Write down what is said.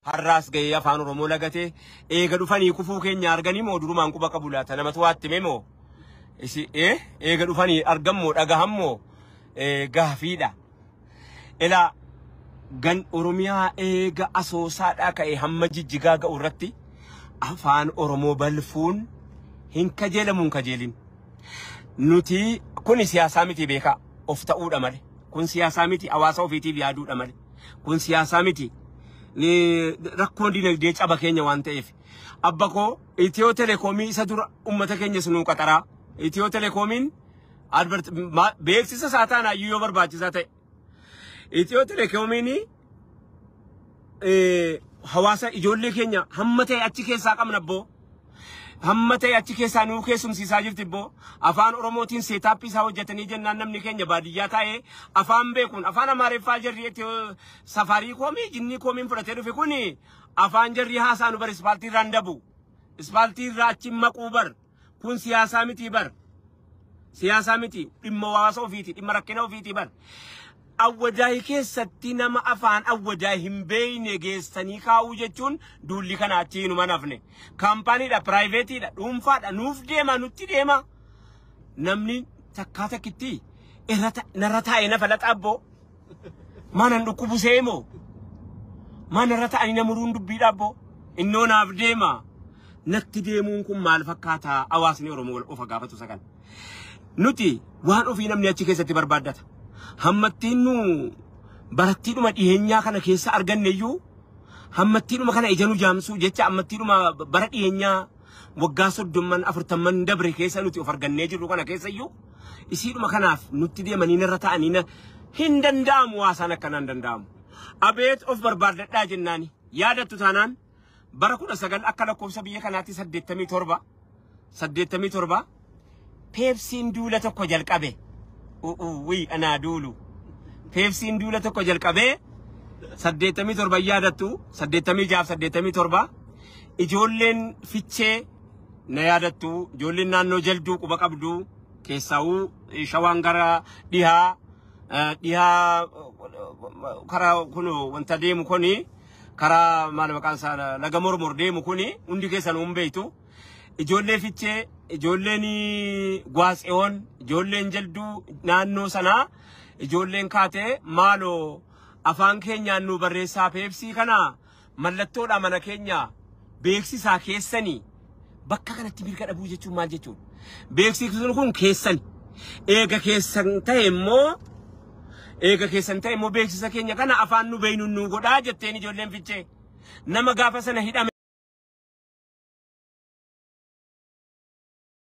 har'aas gahee afaan Oromoo lagatee eega dhufanii kufuu keenya arganii moo durumaan quba qabu laata namatu waatti memoo eega dhufanii argammoo dhagahammoo gaafiidha. Ila gan Oromiyaa eega asoosaadhaa ka'e hamma Jijjigaa ga'u irratti afaan Oromoo balfuun hin kajeelamuun kajeelin. Nuti kun siyaasaa miti beekaa of ta'uudha malee. Kun siyaasaa miti hawaasa ofiitiif yaaduudha malee. Kun siyaasaa miti rakkoon dinagdee caba keenya waan ta'eef. Abba koo Itiyoo Telekoomii isa dura uummata keenya sunuu qaxaraa. Itiyoo Telekoomiin beeksisa saataan hayyuu yoo barbaachisaa ta'e. Itiyoo Telekoomiin hawaasa ijoollee keenya hamma ta'e achi keessaa qabna boo. Hamma ta'e achi keessaa nuu keessumsiisaa jirti boo. Afaan Oromootiin seetaappii isaa hojjetanii jennaan namni keenya baadiyyaa taa'ee afaan beekuun afaan Amaariffaa jarri safarii koomii jinnii koomiin fudhatee dhufe kun afaan jarri haasaa nu bar ispaaltii irraan dabu. Ispaaltii irraa achi maquu bar. Kun siyaasaa miti bar. Siyaasaa miti dhimma hawaasa ofiiti dhimma rakkina ofiiti bar. Awwajaay keessatti nama afaan awwajaay hin beeyne geessanii kaa'uu jechuun duulli kana achi numa nafne. Kaampaaniidha, piraayiveetiidha, dhuunfaadha, nuuf deema, nutti deema. Namni takkaa takkitti narra taa'ee nafa laxaabboo. Maanan dhukkubu seemoo. Maan narra taa'anii namuruun dubbiidhaabboo. Innoo naaf deema. Natti deemuun kun maal fakkaata hawaasni Oromoo ofa gaafatu sagan. Nuti waan ofii namni achi keessatti barbaaddata. Hammattiin nu barattiidhuma dhiheenyaa kana keessa arganneeyyuu hammattiidhuma kana ija nu jaamsuu jecha hammattiidhuma bara dhiheenyaa waggaa 30-40 dabre keessa nuti of argannee jirru kana keessayyuu isiidhuma kanaaf nutti deemanii narra ta'anii hin danda'amu haasaan akkanaan danda'amu. Abeet of barbaaddadhaa jennaani yaadattu taanaan bara 19 akka lakkoofsa biyya kanaatti 87 Peepsiin duula tokko jalqabe. Anaa duulu. Peepsiin duula tokko jalqabee 87 yaadattu 86-87 ijoolleen fichee na yaadattu ijoolleen naannoo jalduu quba qabdu keessaa'uu shawaan gara dhihaa karaa kun wanta deemu kuni karaa maal maqaan isaa laga mormor deemu kuni hundi keessan beeytu ijoollee fichee ijoolleen Gwaatseewoon ijoolleen jalduu naannoo sanaa ijoolleen kaatee maaloo afaan keenyaan nu barreessaa Peepsii kana mallattoodha mana keenya beeksisaa keessanii bakka kanatti mirga dhabuu jechuun maal jechuudha. Beeksisni kun keessan eega keessan ta'e immoo beeksisa keenya kana afaan nu beeynu nu godhaa jetteen ijoolleen fichee nama gaafa sana hidhame.